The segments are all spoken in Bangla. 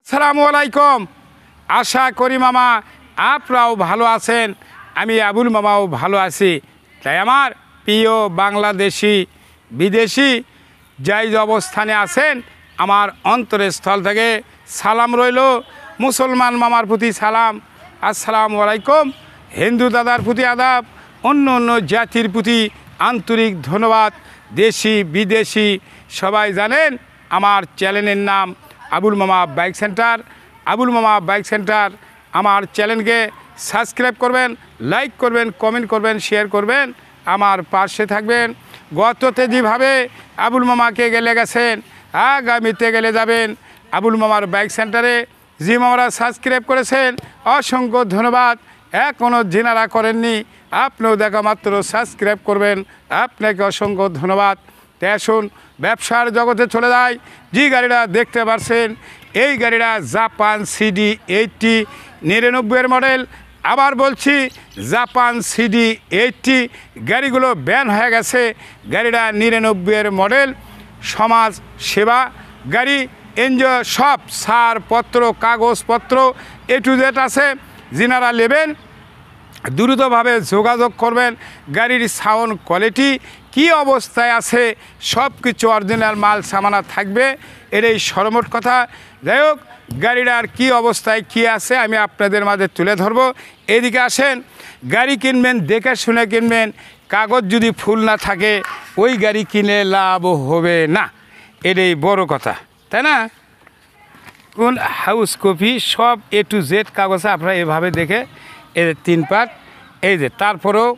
আসসালামু আলাইকুম। আশা করি মামা আপনারাও ভালো আছেন, আমি আবুল মামাও ভালো আছি। তাই আমার প্রিয় বাংলাদেশি বিদেশি যাই অবস্থানে আছেন, আমার অন্তরের স্থল থেকে সালাম রইল। মুসলমান মামার প্রতি সালাম, আসসালামু আলাইকুম। হিন্দু দাদার প্রতি আদাব, অন্য অন্য জাতির প্রতি আন্তরিক ধন্যবাদ। দেশি বিদেশি সবাই জানেন আমার চ্যানেলের নাম আবুল মামা বাইক সেন্টার। আবুল মামা বাইক সেন্টার আমার চ্যানেলকে সাবস্ক্রাইব করবেন, লাইক করবেন, কমেন্ট করবেন, শেয়ার করবেন, আমার পাশে থাকবেন। গততে যেভাবে আবুল মামাকে গেলে গেছেন, আগামীতে গেলে যাবেন। আবুল মামার বাইক সেন্টারে যে মামারা সাবস্ক্রাইব করেছেন অসংখ্য ধন্যবাদ। এখনও জেনারা করেননি, আপনিও দেখা মাত্র সাবস্ক্রাইব করবেন, আপনাকে অসংখ্য ধন্যবাদ। তাই আসুন ব্যবসার জগতে চলে যায়। যে গাড়িটা দেখতে পাচ্ছেন এই গাড়িটা জাপান সিডি 80 99-এর মডেল। আবার বলছি জাপান সিডি 80 গাড়িগুলো ব্যান হয়ে গেছে। গাড়িটা 99-এর মডেল, সমাজ সেবা গাড়ি, এনজিও সব সারপত্র কাগজপত্র এ টু জেড আছে। যিনারা নেবেন দ্রুতভাবে যোগাযোগ করবেন। গাড়ির সাউন্ড কোয়ালিটি কী অবস্থায় আছে সব কিছু অরিজিনাল মাল সামানা থাকবে, এটাই সর্বমোট কথা। যাই হোক, গাড়িটার কী অবস্থায় কী আছে আমি আপনাদের মাঝে তুলে ধরবো। এদিকে আসেন, গাড়ি কিনবেন দেখে শুনে কিনবেন। কাগজ যদি ফুল না থাকে ওই গাড়ি কিনে লাভ হবে না, এটাই বড় কথা, তাই না? কোন হাউস কপি সব এ টু জেড কাগজে আপনারা এভাবে দেখে এদের 3 পার্ট এই যে। তারপরেও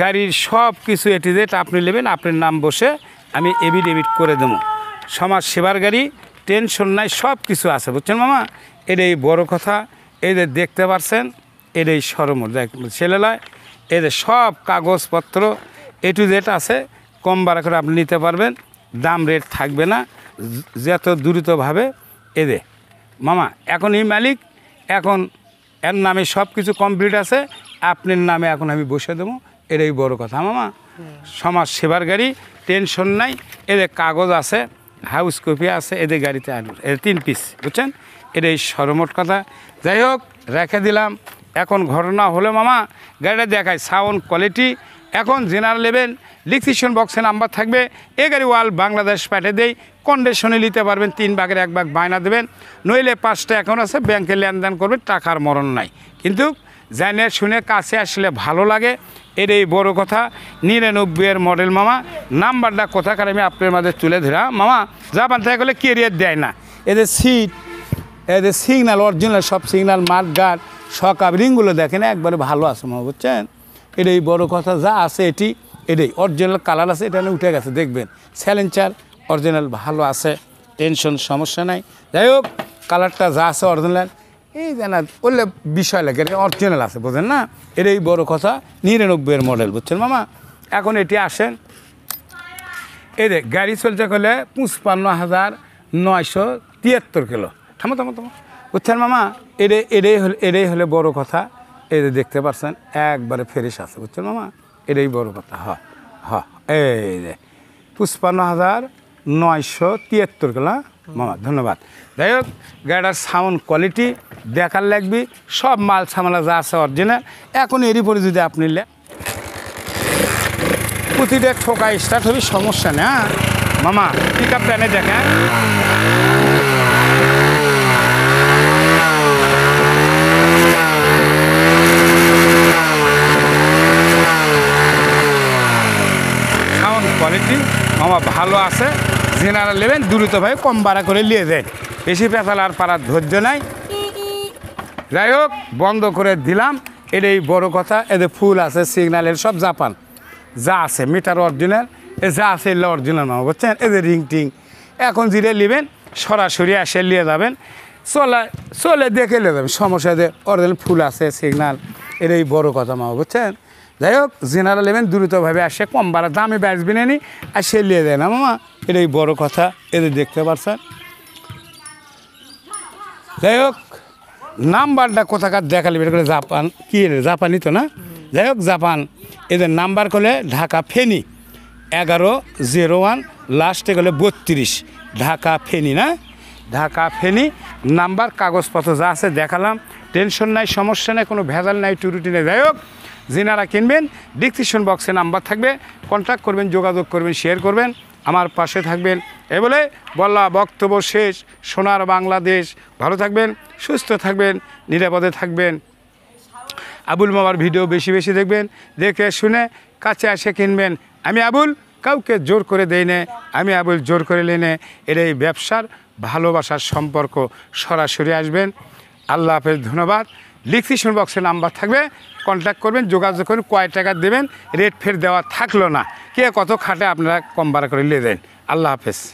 গাড়ির সব কিছু এ টু জেড আপনি নেবেন, আপনার নাম বসে আমি এভিডেভিট করে দেবো। সমাজ সেবার গাড়ি, টেনশন নাই, সব কিছু আছে, বুঝছেন মামা? এটাই বড় কথা। এদের দেখতে পাচ্ছেন এটাই সরমর দেখ ছেলেলায়, এদের সব কাগজপত্র এ টু জেড আছে। কম বাড়া করে আপনি নিতে পারবেন, দাম রেট থাকবে না, যত দ্রুতভাবে এদের মামা এখন এই মালিক, এখন এর নামে সব কিছু কমপ্লিট আছে, আপনার নামে এখন আমি বসে দেবো, এটাই বড় কথা মামা। সমাজ সেবার গাড়ি, টেনশন নাই, এদের কাগজ আছে, হাউস কপি আছে, এদের গাড়িতে আনবে, এদের 3 পিস, বুঝছেন? এটাই সর্বমোট কথা। যাই হোক, রেখে দিলাম। এখন ঘটনা হলো মামা গাড়িটা দেখায় সাউন্ড কোয়ালিটি। এখন জেনারেল নেবেন, ডিসক্রিপশন বক্সে নাম্বার থাকবে। এ গাড়ি ওয়াল বাংলাদেশ পাঠিয়ে দেয়, কন্ডিশনে নিতে পারবেন, 3 ভাগের 1 ভাগ বায়না দেবেন, নইলে 5টা অ্যাকাউন্ট আছে, ব্যাংকে লেনদেন করবেন, টাকার মরণ নাই। কিন্তু জানে শুনে কাছে আসলে ভালো লাগে, এটাই বড় কথা। 99-এর মডেল মামা। নাম্বারটা কোথাকার আমি আপনার মাঝে তুলে ধরা মামা। জাপান থেকে গেলে ক্যারিয়ার দেয় না, এদের সিট, এদের সিগন্যাল অরিজিনাল সব সিগন্যাল, মাঠ গার্ড, সকাপ রিংগুলো দেখেন একবারে ভালো আছে মামা, বুঝছেন? এটাই বড় কথা। যা আছে এটাই অরিজিনাল কালার আছে, এটা উঠে গেছে দেখবেন। স্যালেঞ্চার অরিজিনাল ভালো আছে, টেনশন সমস্যা নাই। যাই হোক, কালারটা যা আছে অরিজিনাল, এই যে না বললে বিষয় লাগে, অরিজিনাল আছে, বোঝেন না? এটাই বড় কথা। 99-এর মডেল, বুঝছেন মামা? এখন এটি আসেন, এই যে গাড়ি চলতে গেলে 55,973 কিলো। থামো, বুঝছেন মামা? এটাই হলে বড় কথা। এই যে দেখতে পাচ্ছেন একবারে ফ্রেশ আছে, বুঝছেন মামা? এটাই বড় কথা। এই যে 55,973 কিলো মামা, ধন্যবাদ। যাই হোক, গাড়িটার সাউন্ড কোয়ালিটি দেখার লাগবে, সব মাল সামালা যা আছে অরিজিনাল। এখন এরই পরে যদি আপনি প্রতিটা ঠোকা স্টার্ট হবে, সমস্যা নেই। হ্যাঁ মামা, পিক আপ প্যানে দেখেন, সাউন্ড কোয়ালিটি মামা ভালো আছে। জেনারেল নেবেন দ্রুতভাবে কম ভাড়া করে নিয়ে দেন, বেশি পেঁচাল আর পাড়ার ধৈর্য নাই। যাই হোক, বন্ধ করে দিলাম, এটাই বড় কথা। এদের ফুল আছে, সিগন্যালের সব জাপান যা আছে, মিটার অরিজিনাল, যা আছে এগুলো অরিজিনাল মামা, বুঝছেন? এদের রিং টিং এখন জিরে নেবেন সরাসরি এসে নিয়ে যাবেন, চলে দেখে নিয়ে যাবেন, সমস্যা এদের অরিজিনাল ফুল আছে, সিগন্যাল, এটাই বড় কথা মামা, বুঝছেন? যাই হোক, জেনারেল নেবেন দ্রুতভাবে আসে, কম ভাড়া দামে বেচবেন নি, আর সে নিয়ে দেয় না মামা, এটাই বড় কথা। এদের দেখতে পাচ্ছেন। যাই হোক, নাম্বারটা কোথাকার দেখালে বের করে, জাপান কি জাপানি তো না? যাই হোক, জাপান। এদের নাম্বার করলে ঢাকা ফেনী 1101, লাস্টে গেলে 32, ঢাকা ফেনী না? ঢাকা ফেনী নাম্বার কাগজপত্র যা আছে দেখালাম, টেনশন নাই, সমস্যা নেই, কোনো ভেজাল নাই, টুরুটি নেই। যাই হোক, যিনারা কিনবেন ডিসক্রিপশন বক্সে নাম্বার থাকবে, কন্ট্যাক্ট করবেন, যোগাযোগ করবেন, শেয়ার করবেন, আমার পাশে থাকবেন। এ বলে বলা বক্তব্য শেষ। সোনার বাংলাদেশ, ভালো থাকবেন, সুস্থ থাকবেন, নিরাপদে থাকবেন। আবুল মামার ভিডিও বেশি বেশি দেখবেন, দেখে শুনে কাছে এসে কিনবেন। আমি আবুল কাউকে জোর করে দেই না, আমি আবুল জোর করে লেনে এর এই ব্যবসার ভালোবাসার সম্পর্ক। সরাসরি আসবেন। আল্লাহ হাফেজ, ধন্যবাদ। ডিসক্রিপশন বক্সে নাম্বার থাকবে, কন্ট্যাক্ট করবেন, যোগাযোগ করবেন। কয় টাকা দেবেন রেট ফের দেওয়া থাকলো না, কে কত খাটে আপনারা কম ভাড়া করে নিয়ে দেন। আল্লাহ হাফেজ।